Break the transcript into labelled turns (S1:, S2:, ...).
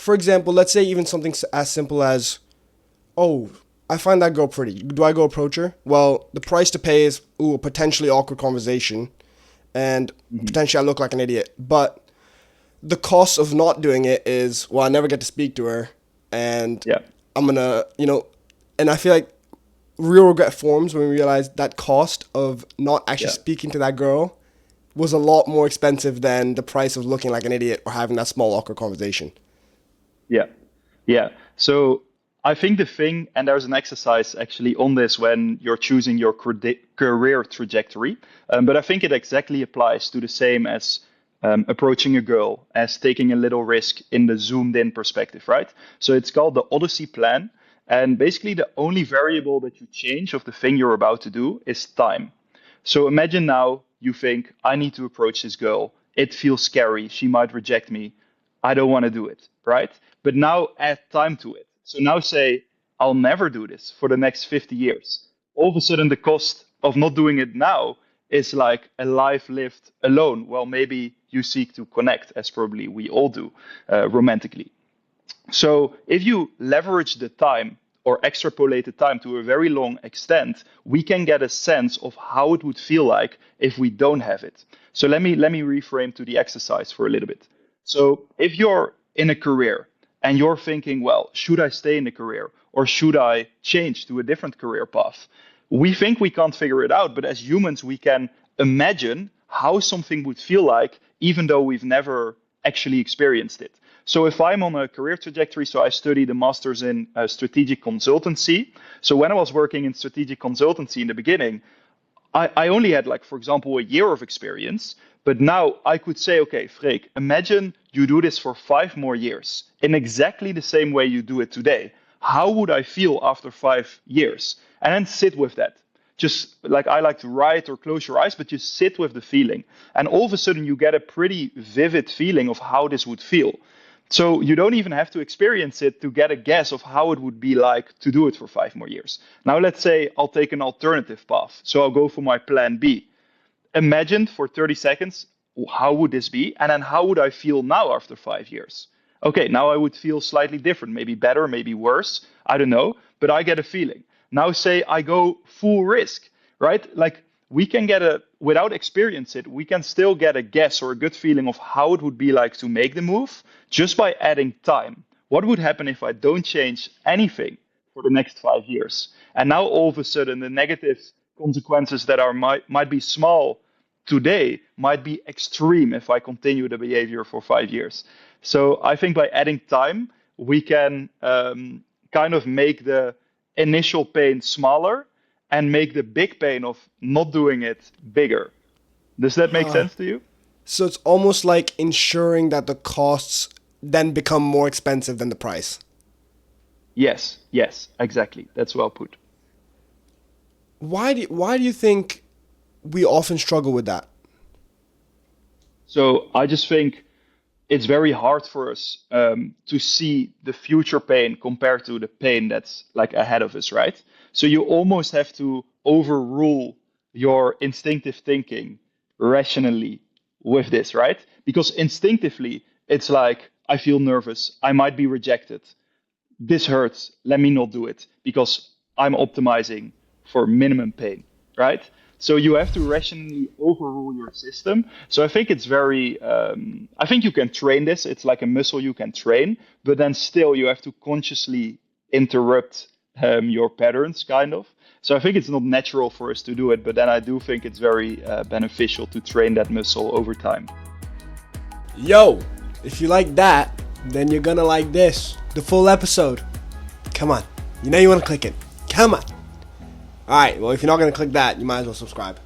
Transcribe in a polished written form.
S1: for example, let's say even something as simple as, oh, I find that girl pretty. Do I go approach her? Well, the price to pay is, a potentially awkward conversation, and potentially I look like an idiot. But the cost of not doing it is, well, I never get to speak to her, and I'm going to, and I feel like real regret forms when we realize that cost of not actually speaking to that girl was a lot more expensive than the price of looking like an idiot or having that small awkward conversation.
S2: Yeah. So I think the thing, and there's an exercise actually on this when you're choosing your career trajectory, but I think it exactly applies to the same as approaching a girl, as taking a little risk in the zoomed in perspective, right? So it's called the Odyssey plan. And basically the only variable that you change of the thing you're about to do is time. So imagine now you think, I need to approach this girl. It feels scary. She might reject me. I don't want to do it, right? But now add time to it. So now say, I'll never do this for the next 50 years. All of a sudden, the cost of not doing it now is like a life lived alone. Well, maybe you seek to connect, as probably we all do, romantically. So if you leverage the time or extrapolate the time to a very long extent, we can get a sense of how it would feel like if we don't have it. So let me reframe to the exercise for a little bit. So if you're in a career and you're thinking, well, should I stay in the career or should I change to a different career path? We think we can't figure it out, but as humans, we can imagine how something would feel like, even though we've never actually experienced it. So if I'm on a career trajectory, so I studied a master's in strategic consultancy. So when I was working in strategic consultancy in the beginning, I only had, like, for example, a year of experience. But now I could say, okay, Freek, imagine you do this for 5 more years in exactly the same way you do it today. How would I feel after 5 years? And then sit with that. Just like I like to write or close your eyes, but just sit with the feeling. And all of a sudden you get a pretty vivid feeling of how this would feel. So you don't even have to experience it to get a guess of how it would be like to do it for 5 more years. Now, let's say I'll take an alternative path. So I'll go for my plan B. Imagine for 30 seconds, how would this be? And then how would I feel now after 5 years? Okay, now I would feel slightly different, maybe better, maybe worse. I don't know, but I get a feeling. Now say I go full risk, right? Like we can without experience it, we can still get a guess or a good feeling of how it would be like to make the move just by adding time. What would happen if I don't change anything for the next 5 years? And now all of a sudden the negative consequences that might be small today might be extreme if I continue the behavior for 5 years. So I think by adding time, we can kind of make the initial pain smaller and make the big pain of not doing it bigger. Does that make sense to you?
S1: So it's almost like ensuring that the costs then become more expensive than the price.
S2: Yes, exactly. That's well put.
S1: Why do you think we often struggle with that?
S2: So I just think it's very hard for us to see the future pain compared to the pain that's like ahead of us, right? So you almost have to overrule your instinctive thinking rationally with this, right? Because instinctively, it's like, I feel nervous. I might be rejected. This hurts. Let me not do it because I'm optimizing for minimum pain, right? So you have to rationally overrule your system. So I think it's I think you can train this. It's like a muscle you can train, but then still you have to consciously interrupt your patterns, kind of. So I think it's not natural for us to do it, but then I do think it's very beneficial to train that muscle over time.
S1: Yo, if you like that, then you're gonna like this, the full episode. Come on, you know you want to click it. Come on. All right, well, if you're not going to click that, you might as well subscribe.